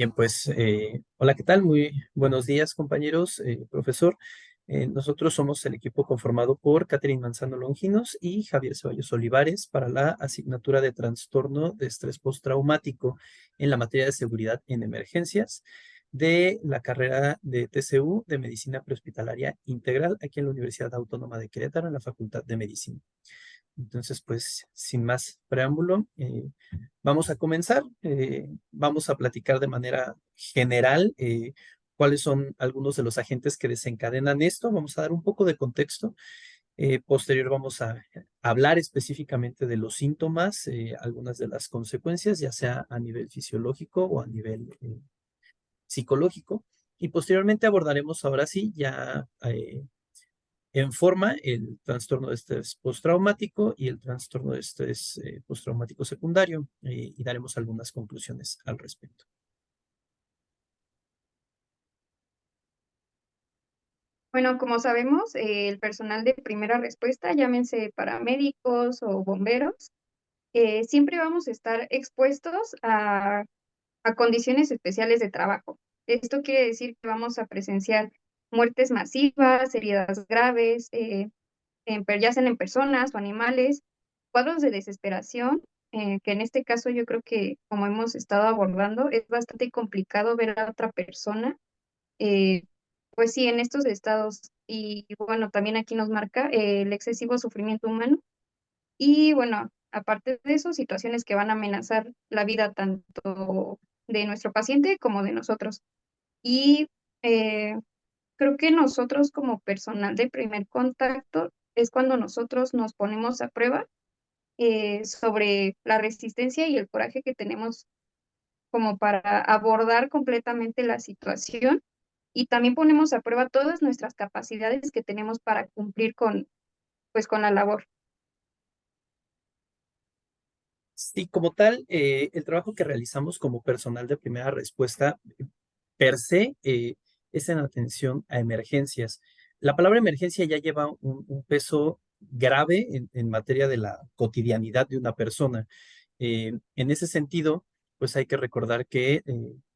Bien, pues, hola, ¿qué tal? Muy buenos días, compañeros, profesor. Nosotros somos el equipo conformado por Catherine Manzano Longinos y Javier Ceballos Olivares para la asignatura de trastorno de estrés postraumático en la materia de seguridad en emergencias de la carrera de TCU de Medicina Prehospitalaria Integral aquí en la Universidad Autónoma de Querétaro, en la Facultad de Medicina. Entonces, pues, sin más preámbulo, vamos a comenzar. Vamos a platicar de manera general cuáles son algunos de los agentes que desencadenan esto. Vamos a dar un poco de contexto. Posterior vamos a hablar específicamente de los síntomas, algunas de las consecuencias, ya sea a nivel fisiológico o a nivel psicológico. Y posteriormente abordaremos ahora sí ya en forma el trastorno de estrés postraumático y el trastorno de estrés postraumático secundario, y daremos algunas conclusiones al respecto. Bueno, como sabemos, el personal de primera respuesta, llámense paramédicos o bomberos, siempre vamos a estar expuestos a condiciones especiales de trabajo. Esto quiere decir que vamos a presenciar muertes masivas, heridas graves, ya sean en personas o animales, cuadros de desesperación, que en este caso yo creo que, como hemos estado abordando, es bastante complicado ver a otra persona eh, pues sí, en estos estados. Y bueno, también aquí nos marca el excesivo sufrimiento humano. Y bueno, aparte de eso, situaciones que van a amenazar la vida tanto de nuestro paciente como de nosotros. Y eh, creo que nosotros como personal de primer contacto es cuando nosotros nos ponemos a prueba sobre la resistencia y el coraje que tenemos como para abordar completamente la situación y también ponemos a prueba todas nuestras capacidades que tenemos para cumplir pues, con la labor. Sí, como tal, el trabajo que realizamos como personal de primera respuesta per se es en atención a emergencias. La palabra emergencia ya lleva un peso grave en materia de la cotidianidad de una persona. En ese sentido, pues hay que recordar que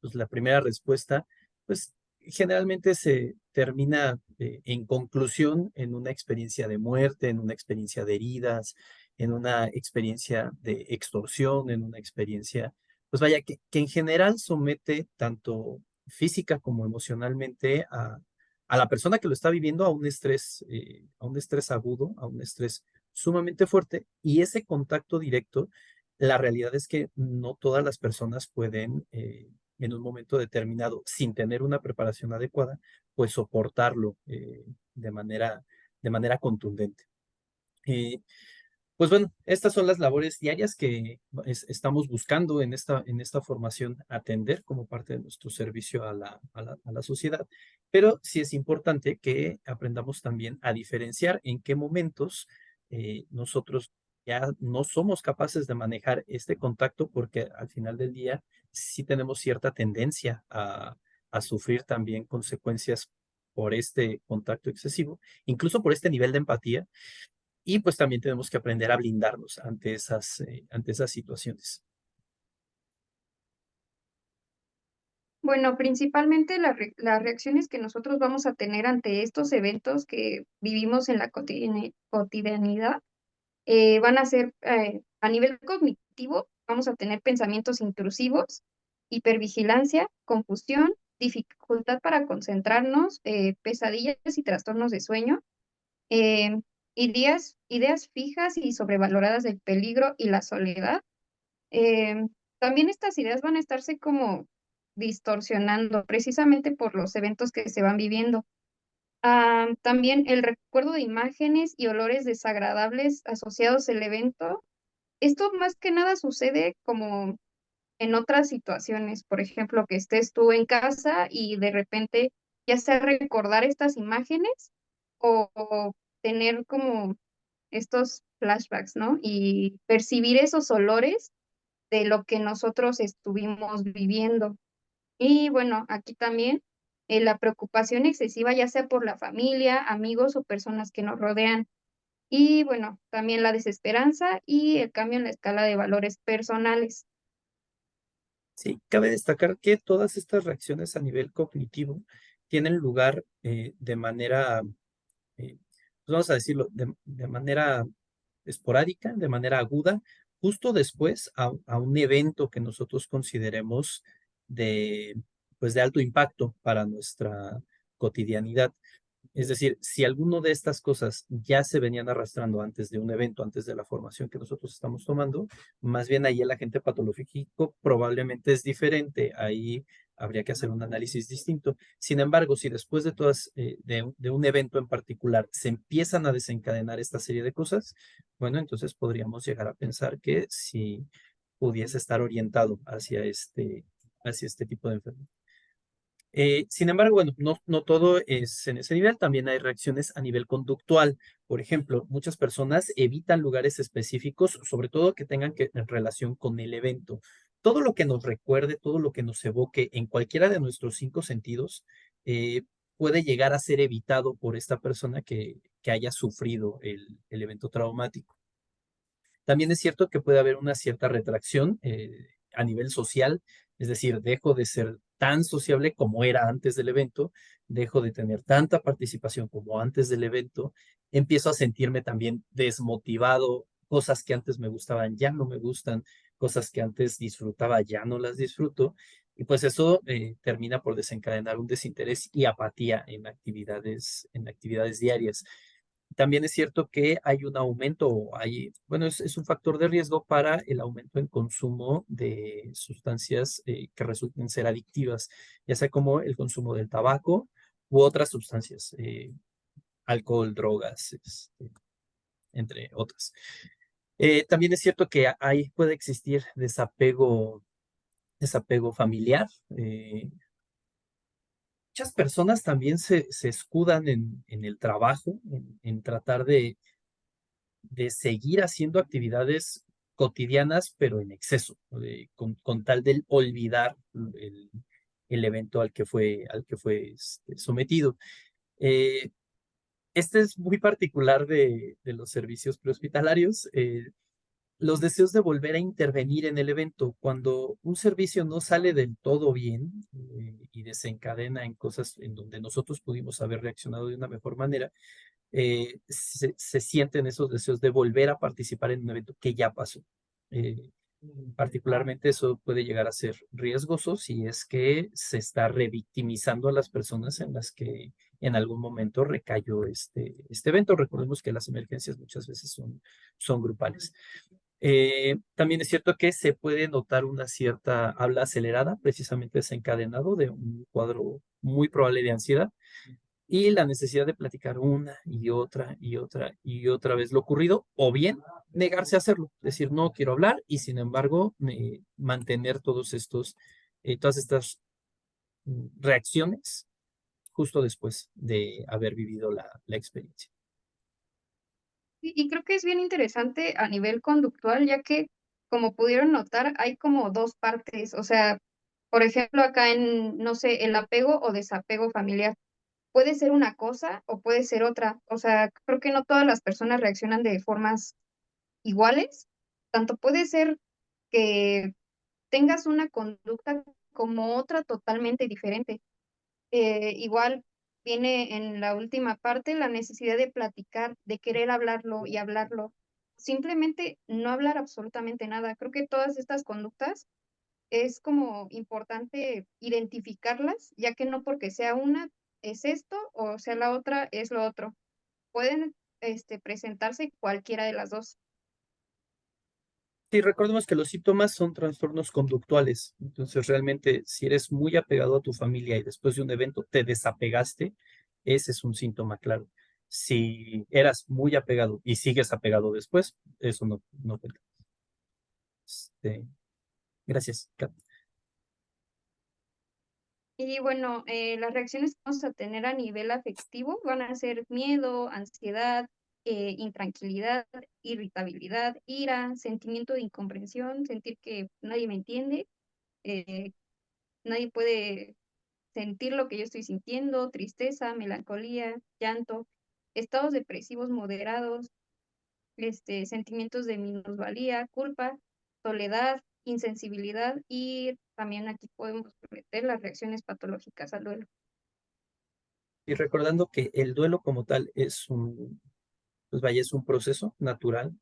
pues la primera respuesta, pues generalmente se termina en conclusión en una experiencia de muerte, en una experiencia de heridas, en una experiencia de extorsión, en una experiencia, pues vaya, que en general somete tanto física como emocionalmente a la persona que lo está viviendo a un estrés agudo, a un estrés sumamente fuerte, y ese contacto directo, la realidad es que no todas las personas pueden, en un momento determinado, sin tener una preparación adecuada, pues soportarlo de manera contundente. Eh, pues bueno, estas son las labores diarias que estamos buscando en esta formación atender como parte de nuestro servicio a la sociedad, pero sí es importante que aprendamos también a diferenciar en qué momentos nosotros ya no somos capaces de manejar este contacto porque al final del día sí tenemos cierta tendencia a sufrir también consecuencias por este contacto excesivo, incluso por este nivel de empatía, y pues también tenemos que aprender a blindarnos ante esas situaciones. Bueno, principalmente las reacciones que nosotros vamos a tener ante estos eventos que vivimos en la cotidianidad van a ser a nivel cognitivo, vamos a tener pensamientos intrusivos, hipervigilancia, confusión, dificultad para concentrarnos, pesadillas y trastornos de sueño, eh, ideas fijas y sobrevaloradas del peligro y la soledad. Eh, También estas ideas van a estarse como distorsionando precisamente por los eventos que se van viviendo. También el recuerdo de imágenes y olores desagradables asociados al evento. Esto más que nada sucede como en otras situaciones, por ejemplo, que estés tú en casa y de repente ya sea recordar estas imágenes o tener como estos flashbacks, ¿no? Y percibir esos olores de lo que nosotros estuvimos viviendo. Y bueno, aquí también la preocupación excesiva, ya sea por la familia, amigos o personas que nos rodean. Y bueno, también la desesperanza y el cambio en la escala de valores personales. Sí, cabe destacar que todas estas reacciones a nivel cognitivo tienen lugar de manera, pues vamos a decirlo, de manera esporádica, de manera aguda, justo después a un evento que nosotros consideremos de, pues de alto impacto para nuestra cotidianidad. Es decir, si alguno de estas cosas ya se venían arrastrando antes de un evento, antes de la formación que nosotros estamos tomando, más bien ahí el agente patológico probablemente es diferente. Ahí habría que hacer un análisis distinto. Sin embargo, si después de todas, de un evento en particular, se empiezan a desencadenar esta serie de cosas, bueno, entonces podríamos llegar a pensar que si pudiese estar orientado hacia este tipo de enfermedad. Sin embargo, bueno, no todo es en ese nivel, también hay reacciones a nivel conductual. Por ejemplo, muchas personas evitan lugares específicos, sobre todo que tengan que, en relación con el evento. Todo lo que nos recuerde, todo lo que nos evoque en cualquiera de nuestros cinco sentidos, eh, puede llegar a ser evitado por esta persona que haya sufrido el evento traumático. También es cierto que puede haber una cierta retracción a nivel social, es decir, dejo de ser tan sociable como era antes del evento, dejo de tener tanta participación como antes del evento, empiezo a sentirme también desmotivado, cosas que antes me gustaban ya no me gustan, cosas que antes disfrutaba ya no las disfruto, y pues eso termina por desencadenar un desinterés y apatía en actividades diarias. También es cierto que hay un aumento, bueno, es un factor de riesgo para el aumento en consumo de sustancias que resulten ser adictivas, ya sea como el consumo del tabaco u otras sustancias, alcohol, drogas, entre otras. También es cierto que ahí puede existir desapego familiar. Muchas personas también se escudan en el trabajo, en tratar de seguir haciendo actividades cotidianas, pero en exceso, ¿no? Con tal de olvidar el evento al que fue sometido. Eh, este es muy particular de los servicios prehospitalarios. Los deseos de volver a intervenir en el evento, cuando un servicio no sale del todo bien y desencadena en cosas en donde nosotros pudimos haber reaccionado de una mejor manera, se sienten esos deseos de volver a participar en un evento que ya pasó. Eh, Particularmente eso puede llegar a ser riesgoso si es que se está revictimizando a las personas en las que en algún momento recayó este evento. Recordemos que las emergencias muchas veces son grupales. También es cierto que se puede notar una cierta habla acelerada, precisamente desencadenado de un cuadro muy probable de ansiedad y la necesidad de platicar una y otra y otra y otra vez lo ocurrido, o bien negarse a hacerlo, decir no quiero hablar y sin embargo mantener todas estas reacciones justo después de haber vivido la experiencia. Y creo que es bien interesante a nivel conductual, ya que, como pudieron notar, hay como 2 partes. O sea, por ejemplo, acá en, no sé, el apego o desapego familiar. Puede ser una cosa o puede ser otra. O sea, creo que no todas las personas reaccionan de formas iguales. Tanto puede ser que tengas una conducta como otra totalmente diferente. Igual viene en la última parte la necesidad de platicar, de querer hablarlo y hablarlo. Simplemente no hablar absolutamente nada. Creo que todas estas conductas es como importante identificarlas, ya que no porque sea una es esto o sea la otra es lo otro. Pueden, presentarse cualquiera de las dos. Sí, recordemos que los síntomas son trastornos conductuales. Entonces, realmente, si eres muy apegado a tu familia y después de un evento te desapegaste, ese es un síntoma claro. Si eras muy apegado y sigues apegado después, eso no cuenta. Este, gracias, Kat. Y bueno, las reacciones que vamos a tener a nivel afectivo van a ser miedo, ansiedad, intranquilidad, irritabilidad, ira, sentimiento de incomprensión, sentir que nadie me entiende, eh, nadie puede sentir lo que yo estoy sintiendo, tristeza, melancolía, llanto, estados depresivos moderados, sentimientos de minusvalía, culpa, soledad, insensibilidad y también aquí podemos meter las reacciones patológicas al duelo. Y recordando que el duelo como tal es pues vaya, es un proceso natural,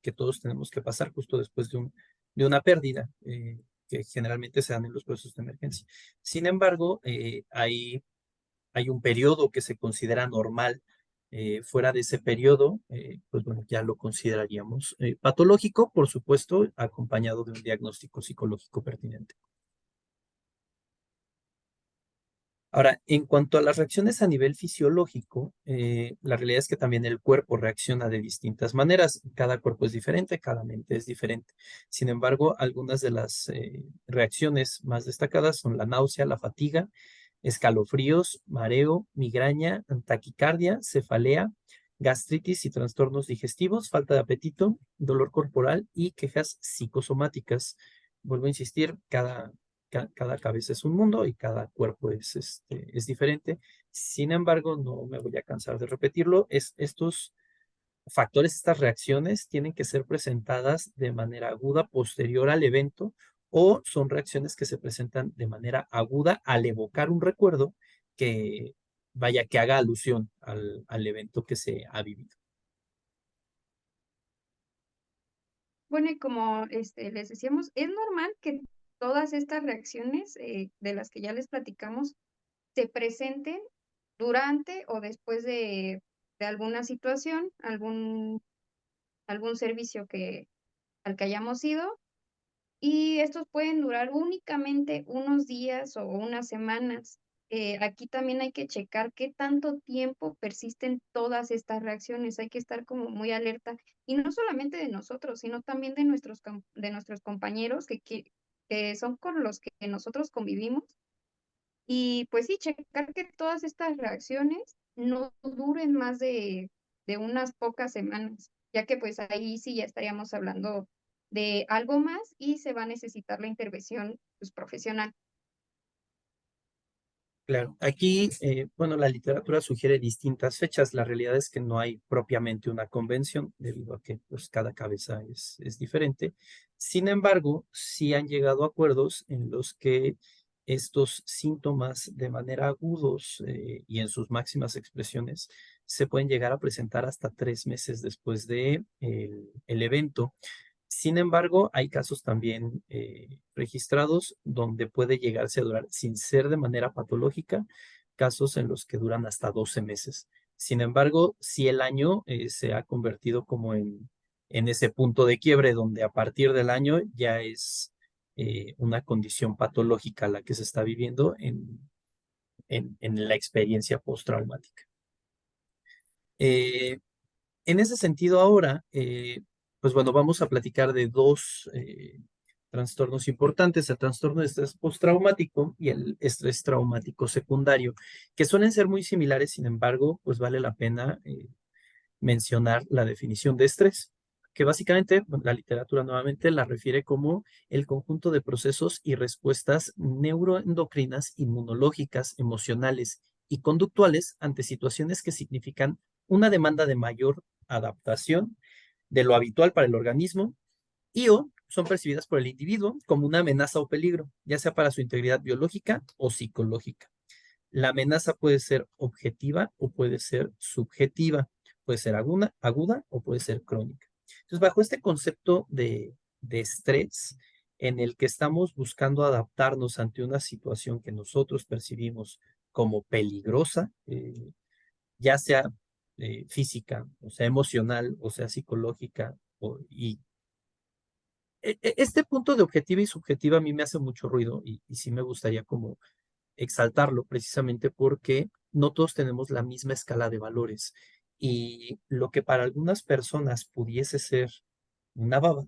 que todos tenemos que pasar justo después de una pérdida, que generalmente se dan en los procesos de emergencia. Sin embargo, hay un periodo que se considera normal. Fuera de ese periodo, pues bueno, ya lo consideraríamos patológico, por supuesto, acompañado de un diagnóstico psicológico pertinente. Ahora, en cuanto a las reacciones a nivel fisiológico, la realidad es que también el cuerpo reacciona de distintas maneras. Cada cuerpo es diferente, cada mente es diferente. Sin embargo, algunas de las reacciones más destacadas son la náusea, la fatiga, escalofríos, mareo, migraña, taquicardia, cefalea, gastritis y trastornos digestivos, falta de apetito, dolor corporal y quejas psicosomáticas. Vuelvo a insistir, cada cabeza es un mundo y cada cuerpo es diferente. Sin embargo, no me voy a cansar de repetirlo, estos factores, estas reacciones tienen que ser presentadas de manera aguda posterior al evento o son reacciones que se presentan de manera aguda al evocar un recuerdo que vaya, que haga alusión al evento que se ha vivido. Bueno, y como les decíamos, es normal que todas estas reacciones de las que ya les platicamos se presenten durante o después de alguna situación, algún servicio al que hayamos ido, y estos pueden durar únicamente unos días o unas semanas. Aquí también hay que checar qué tanto tiempo persisten todas estas reacciones. Hay que estar como muy alerta, y no solamente de nosotros, sino también de de nuestros compañeros que son con los que nosotros convivimos. Y pues sí, checar que todas estas reacciones no duren más de unas pocas semanas, ya que pues ahí sí ya estaríamos hablando de algo más y se va a necesitar la intervención pues, profesional. Claro, aquí, bueno, la literatura sugiere distintas fechas. La realidad es que no hay propiamente una convención, debido a que pues, cada cabeza es diferente. Sin embargo, sí han llegado a acuerdos en los que estos síntomas de manera agudos y en sus máximas expresiones se pueden llegar a presentar hasta 3 meses después de el evento. Sin embargo, hay casos también registrados donde puede llegarse a durar, sin ser de manera patológica, casos en los que duran hasta 12 meses. Sin embargo, si el año se ha convertido como en ese punto de quiebre donde a partir del año ya es una condición patológica la que se está viviendo en la experiencia postraumática. Eh, En ese sentido, ahora, pues bueno, vamos a platicar de dos trastornos importantes, el trastorno de estrés postraumático y el estrés traumático secundario, que suelen ser muy similares. Sin embargo, pues vale la pena mencionar la definición de estrés, que básicamente bueno, la literatura nuevamente la refiere como el conjunto de procesos y respuestas neuroendocrinas, inmunológicas, emocionales y conductuales ante situaciones que significan una demanda de mayor adaptación de lo habitual para el organismo y o son percibidas por el individuo como una amenaza o peligro, ya sea para su integridad biológica o psicológica. La amenaza puede ser objetiva o puede ser subjetiva, puede ser aguda o puede ser crónica. Entonces, bajo este concepto de estrés, en el que estamos buscando adaptarnos ante una situación que nosotros percibimos como peligrosa, ya sea física, o sea emocional, o sea psicológica, este punto de objetiva y subjetiva a mí me hace mucho ruido y sí me gustaría como exaltarlo precisamente porque no todos tenemos la misma escala de valores y lo que para algunas personas pudiese ser una baba,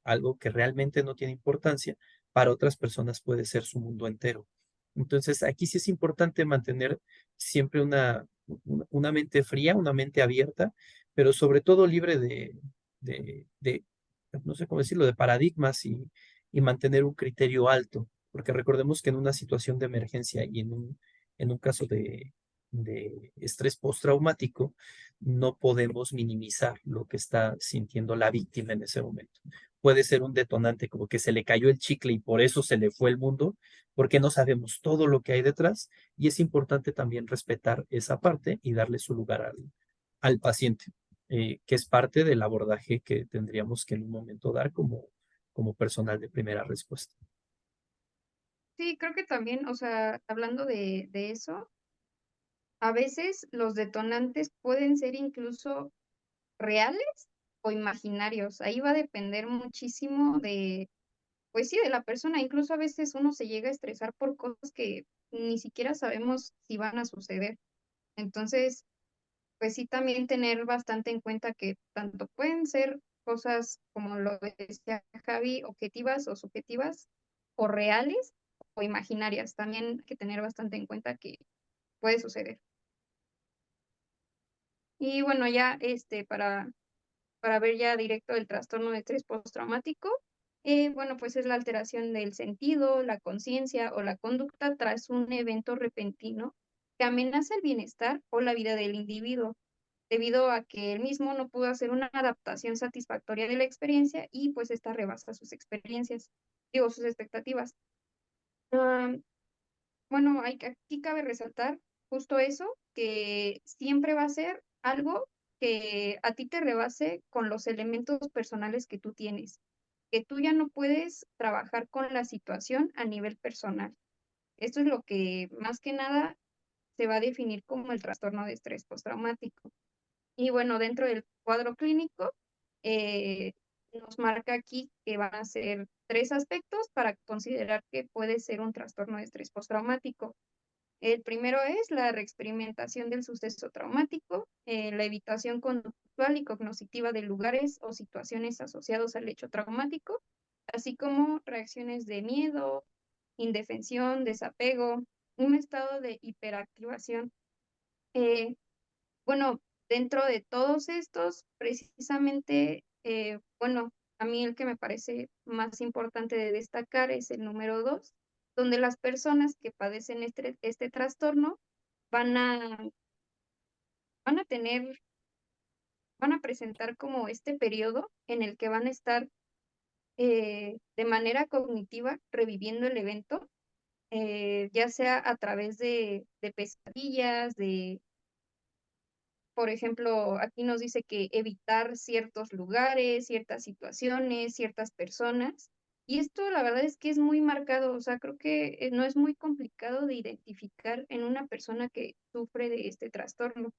algo que realmente no tiene importancia, para otras personas puede ser su mundo entero. Entonces, aquí sí es importante mantener siempre una mente fría, una mente abierta, pero sobre todo libre de no sé cómo decirlo, de paradigmas y mantener un criterio alto, porque recordemos que en una situación de emergencia y en un caso de estrés postraumático, no podemos minimizar lo que está sintiendo la víctima en ese momento. puede ser un detonante, como que se le cayó el chicle y por eso se le fue el mundo, porque no sabemos todo lo que hay detrás y es importante también respetar esa parte y darle su lugar al paciente, que es parte del abordaje que tendríamos que en un momento dar como personal de primera respuesta. Sí, creo que también, o sea, hablando de eso, a veces los detonantes pueden ser incluso reales o imaginarios. Ahí va a depender muchísimo de, pues sí, de la persona. Incluso a veces uno se llega a estresar por cosas que ni siquiera sabemos si van a suceder. Entonces, pues sí, también tener bastante en cuenta que tanto pueden ser cosas, como lo decía Javi, objetivas o subjetivas, o reales o imaginarias. También hay que tener bastante en cuenta que puede suceder. Y bueno, ya para ver ya directo el trastorno de estrés postraumático, bueno, pues es la alteración del sentido, la conciencia o la conducta tras un evento repentino que amenaza el bienestar o la vida del individuo, debido a que él mismo no pudo hacer una adaptación satisfactoria de la experiencia y pues esta rebasa sus experiencias, digo, sus expectativas. Ah, bueno, aquí cabe resaltar justo eso, que siempre va a ser algo que a ti te rebase con los elementos personales que tú tienes, que tú ya no puedes trabajar con la situación a nivel personal. Esto es lo que más que nada se va a definir como el trastorno de estrés postraumático. Y bueno, dentro del cuadro clínico, eh, nos marca aquí que van a ser tres aspectos para considerar que puede ser un trastorno de estrés postraumático. El primero es la reexperimentación del suceso traumático, la evitación conductual y cognitiva de lugares o situaciones asociados al hecho traumático, así como reacciones de miedo, indefensión, desapego, un estado de hiperactivación. Eh, bueno, dentro de todos estos, precisamente, bueno, a mí el que me parece más importante de destacar es el número 2, donde las personas que padecen este trastorno van a, van a tener, van a presentar como este periodo en el que van a estar de manera cognitiva reviviendo el evento, ya sea a través de pesadillas, por ejemplo, aquí nos dice que evitar ciertos lugares, ciertas situaciones, ciertas personas. Y esto la verdad es que es muy marcado, o sea, creo que no es muy complicado de identificar en una persona que sufre de este trastorno.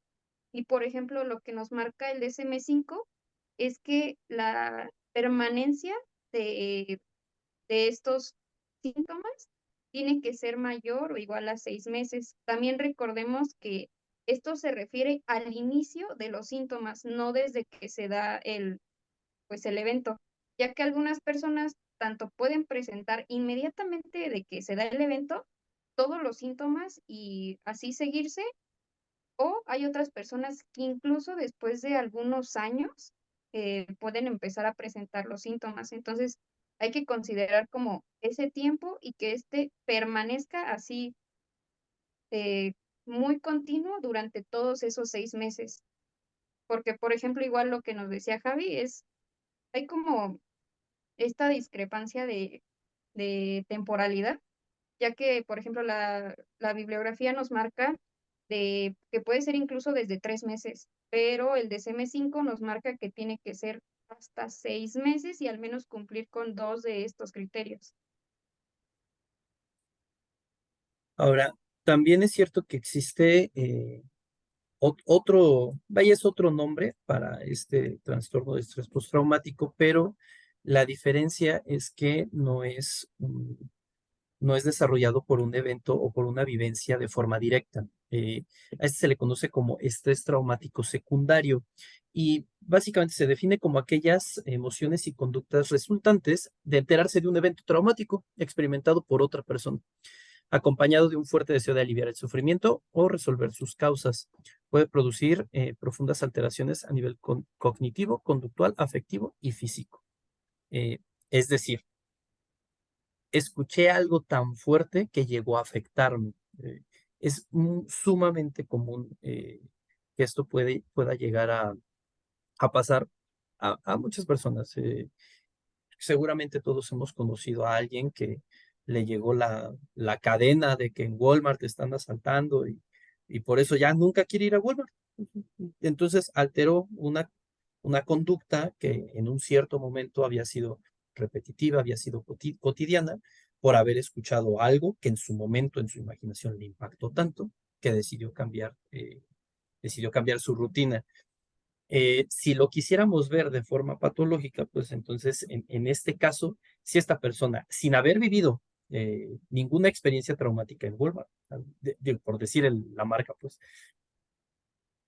Y por ejemplo, lo que nos marca el DSM-5 es que la permanencia de de estos síntomas tiene que ser mayor o igual a 6 meses. También recordemos que esto se refiere al inicio de los síntomas, no desde que se da pues el evento, ya que algunas personas tanto pueden presentar inmediatamente de que se da el evento todos los síntomas y así seguirse, o hay otras personas que incluso después de algunos años pueden empezar a presentar los síntomas. Entonces, hay que considerar como ese tiempo y que este permanezca así eh, muy continuo durante todos esos 6 meses. Porque, por ejemplo, igual lo que nos decía Javi es, hay como esta discrepancia de temporalidad, ya que, por ejemplo, la bibliografía nos marca de que puede ser incluso desde 3 meses, pero el DSM-5 nos marca que tiene que ser hasta 6 meses y al menos cumplir con dos de estos criterios. Ahora, también es cierto que existe vaya, es otro nombre para este trastorno de estrés postraumático, pero la diferencia es que no es desarrollado por un evento o por una vivencia de forma directa. A este se le conoce como estrés traumático secundario y básicamente se define como aquellas emociones y conductas resultantes de enterarse de un evento traumático experimentado por otra persona, acompañado de un fuerte deseo de aliviar el sufrimiento o resolver sus causas. Puede producir profundas alteraciones a nivel cognitivo, conductual, afectivo y físico. Es decir, escuché algo tan fuerte que llegó a afectarme. Eh, es sumamente común que esto pueda llegar a pasar a muchas personas. seguramente todos hemos conocido a alguien que le llegó la cadena de que en Walmart te están asaltando y por eso ya nunca quiere ir a Walmart. Entonces alteró una conducta que en un cierto momento había sido repetitiva, había sido cotidiana, por haber escuchado algo que en su momento, en su imaginación, le impactó tanto que decidió cambiar su rutina. Si lo quisiéramos ver de forma patológica, pues entonces en este caso, si esta persona, sin haber vivido ninguna experiencia traumática en Walmart, por decir la marca, pues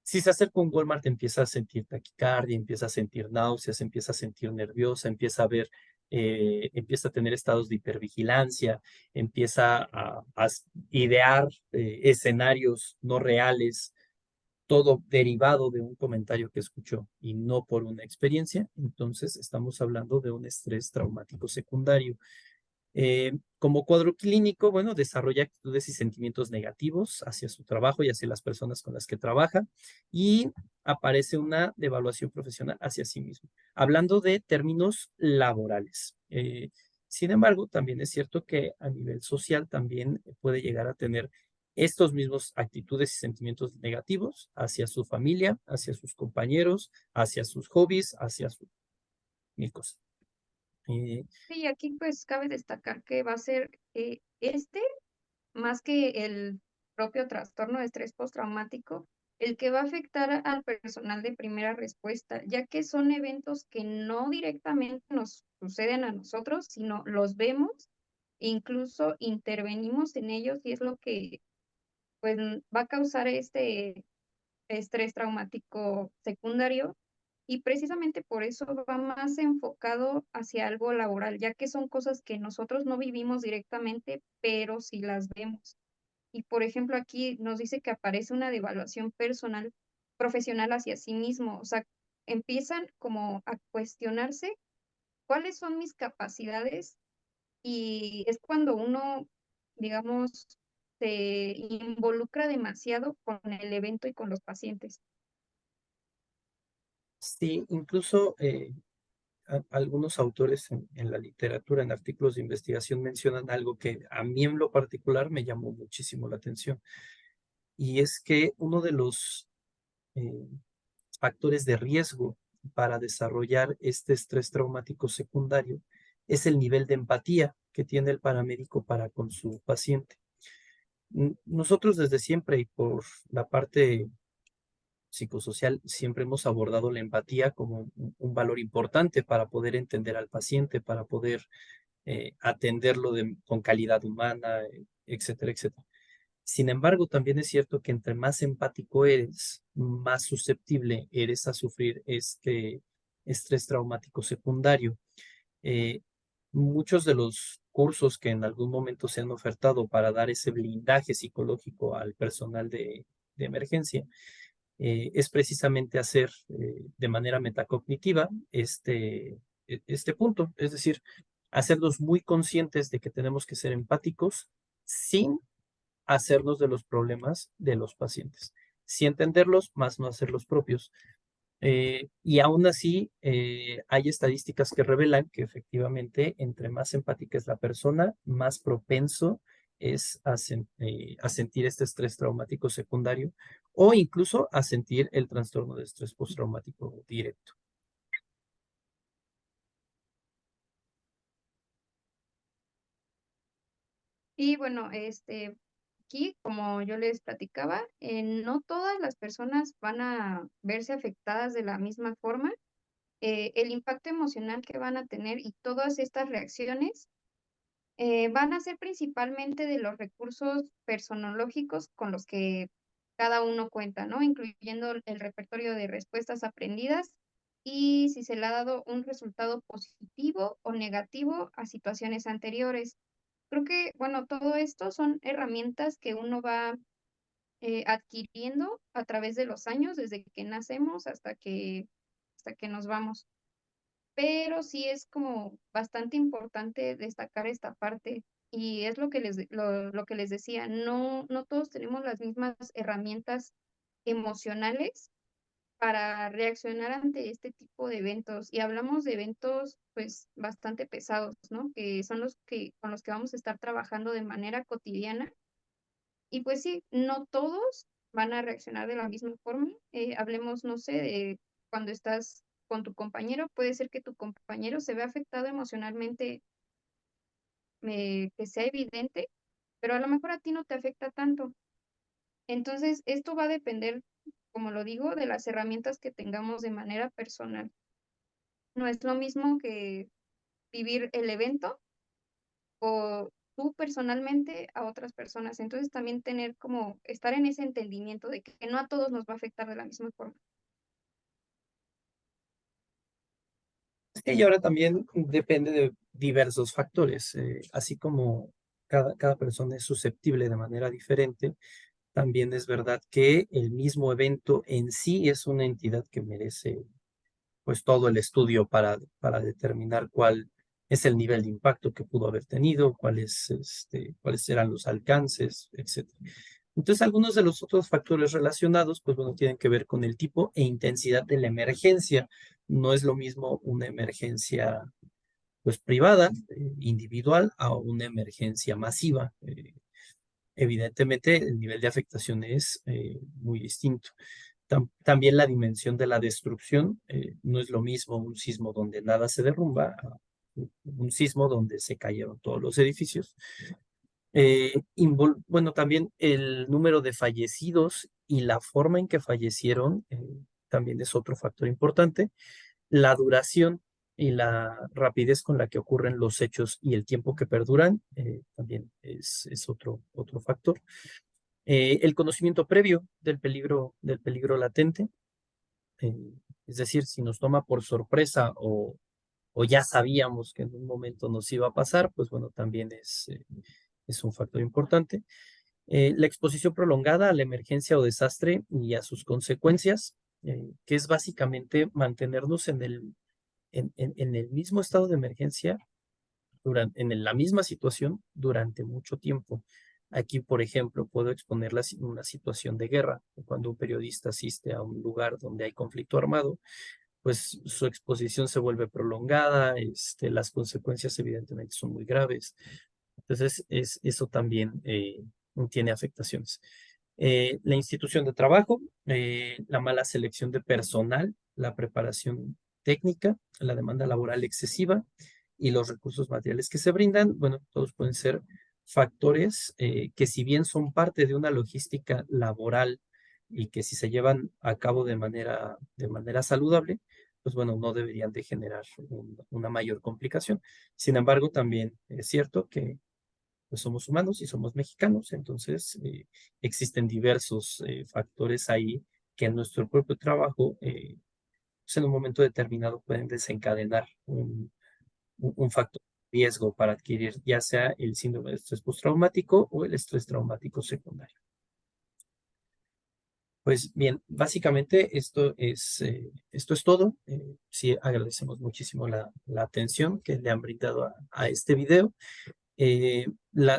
si se acerca a un Walmart, empieza a sentir taquicardia, empieza a sentir náuseas, empieza a sentir nerviosa, empieza a tener estados de hipervigilancia, empieza a idear escenarios no reales, todo derivado de un comentario que escuchó y no por una experiencia, entonces estamos hablando de un estrés traumático secundario. Como cuadro clínico, bueno, desarrolla actitudes y sentimientos negativos hacia su trabajo y hacia las personas con las que trabaja y aparece una devaluación profesional hacia sí mismo, hablando de términos laborales. Sin embargo, también es cierto que a nivel social también puede llegar a tener estos mismos actitudes y sentimientos negativos hacia su familia, hacia sus compañeros, hacia sus hobbies, hacia sus mil cosas. Eh, Sí, aquí pues cabe destacar que va a ser más que el propio trastorno de estrés postraumático, el que va a afectar al personal de primera respuesta, ya que son eventos que no directamente nos suceden a nosotros, sino los vemos e incluso intervenimos en ellos y es lo que pues va a causar este estrés traumático secundario y precisamente por eso va más enfocado hacia algo laboral, ya que son cosas que nosotros no vivimos directamente, pero sí las vemos. Y por ejemplo, aquí nos dice que aparece una devaluación personal, profesional hacia sí mismo, o sea, empiezan como a cuestionarse cuáles son mis capacidades y es cuando uno, digamos, se involucra demasiado con el evento y con los pacientes. sí, incluso algunos autores en la literatura, en artículos de investigación, mencionan algo que a mí en lo particular me llamó muchísimo la atención, y es que uno de los eh, factores de riesgo para desarrollar este estrés traumático secundario es el nivel de empatía que tiene el paramédico para con su paciente. Nosotros desde siempre y por la parte psicosocial siempre hemos abordado la empatía como un valor importante para poder entender al paciente, para poder atenderlo con calidad humana, etcétera, etcétera. Sin embargo, también es cierto que entre más empático eres, más susceptible eres a sufrir este estrés traumático secundario. Eh, Muchos de los cursos que en algún momento se han ofertado para dar ese blindaje psicológico al personal de emergencia es precisamente hacer de manera metacognitiva este punto, es decir, hacerlos muy conscientes de que tenemos que ser empáticos sin hacernos de los problemas de los pacientes, sí entenderlos, más no hacer los propios. Y aún así, hay estadísticas que revelan que efectivamente, entre más empática es la persona, más propenso es a sentir este estrés traumático secundario o incluso a sentir el trastorno de estrés postraumático directo. Y bueno, aquí, como yo les platicaba, no todas las personas van a verse afectadas de la misma forma. El impacto emocional que van a tener y todas estas reacciones van a ser principalmente de los recursos personológicos con los que cada uno cuenta, ¿no? Incluyendo el repertorio de respuestas aprendidas y si se le ha dado un resultado positivo o negativo a situaciones anteriores. Creo que, bueno, todo esto son herramientas que uno va adquiriendo a través de los años, desde que nacemos hasta que nos vamos. Pero sí es como bastante importante destacar esta parte y es lo que les decía, no todos tenemos las mismas herramientas emocionales para reaccionar ante este tipo de eventos. Y hablamos de eventos, pues, bastante pesados, ¿no? Que son los que con los que vamos a estar trabajando de manera cotidiana. Y, pues sí, no todos van a reaccionar de la misma forma. Hablemos, no sé, de cuando estás con tu compañero, puede ser que tu compañero se vea afectado emocionalmente, que sea evidente, pero a lo mejor a ti no te afecta tanto. Entonces, esto va a depender, como lo digo, de las herramientas que tengamos de manera personal. No es lo mismo que vivir el evento o tú personalmente a otras personas. Entonces, también tener como estar en ese entendimiento de que no a todos nos va a afectar de la misma forma. Y ahora también depende de diversos factores, así como cada persona es susceptible de manera diferente, también es verdad que el mismo evento en sí es una entidad que merece pues todo el estudio para determinar cuál es el nivel de impacto que pudo haber tenido, cuáles eran los alcances, etcétera. Entonces, algunos de los otros factores relacionados, pues bueno, tienen que ver con el tipo e intensidad de la emergencia. No es lo mismo una emergencia pues privada, individual, a una emergencia masiva. Evidentemente, el nivel de afectación es muy distinto. También la dimensión de la destrucción, no es lo mismo un sismo donde nada se derrumba a un sismo donde se cayeron todos los edificios. Bueno, también el número de fallecidos y la forma en que fallecieron también es otro factor importante. La duración y la rapidez con la que ocurren los hechos y el tiempo que perduran también es otro factor. El conocimiento previo del peligro latente, eh, es decir, si nos toma por sorpresa o ya sabíamos que en un momento nos iba a pasar, pues bueno, también es un factor importante. La exposición prolongada a la emergencia o desastre y a sus consecuencias, que es básicamente mantenernos en el mismo estado de emergencia, en la misma situación durante mucho tiempo. Aquí, por ejemplo, puedo exponer una situación de guerra. Cuando un periodista asiste a un lugar donde hay conflicto armado, pues su exposición se vuelve prolongada, las consecuencias evidentemente son muy graves. Entonces, eso también tiene afectaciones. La institución de trabajo, la mala selección de personal, la preparación técnica, la demanda laboral excesiva y los recursos materiales que se brindan, bueno, todos pueden ser factores que si bien son parte de una logística laboral y que si se llevan a cabo de manera saludable, pues bueno, no deberían de generar una mayor complicación. Sin embargo, también es cierto que pues somos humanos y somos mexicanos, entonces existen diversos factores ahí que en nuestro propio trabajo, pues en un momento determinado pueden desencadenar un factor de riesgo para adquirir ya sea el síndrome de estrés postraumático o el estrés traumático secundario. Pues bien, básicamente esto es todo. Sí, agradecemos muchísimo la atención que le han brindado a este video.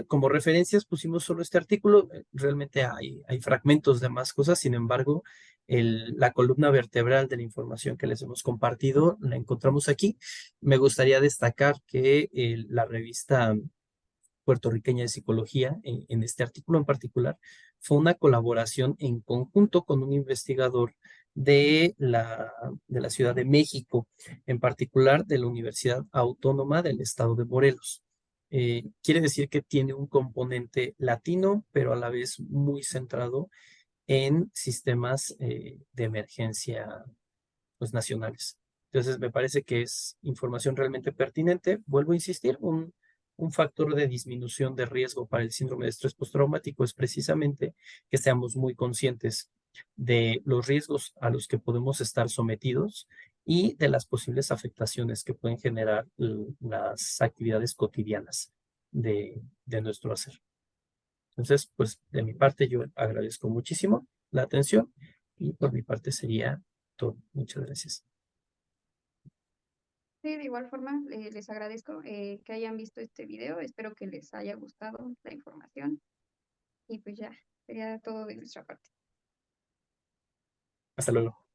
Como referencias pusimos solo este artículo, realmente hay fragmentos de más cosas, sin embargo, la columna vertebral de la información que les hemos compartido la encontramos aquí. Me gustaría destacar que la revista puertorriqueña de psicología, en este artículo en particular, fue una colaboración en conjunto con un investigador de la Ciudad de México, en particular de la Universidad Autónoma del Estado de Morelos. Quiere decir que tiene un componente latino, pero a la vez muy centrado en sistemas de emergencia pues, nacionales. Entonces, me parece que es información realmente pertinente. Vuelvo a insistir, un factor de disminución de riesgo para el síndrome de estrés postraumático es precisamente que seamos muy conscientes de los riesgos a los que podemos estar sometidos y de las posibles afectaciones que pueden generar las actividades cotidianas de nuestro hacer. Entonces, pues de mi parte yo agradezco muchísimo la atención y por mi parte sería todo. Muchas gracias. Sí, de igual forma, les agradezco que hayan visto este video. Espero que les haya gustado la información. Y pues ya, sería todo de nuestra parte. Hasta luego.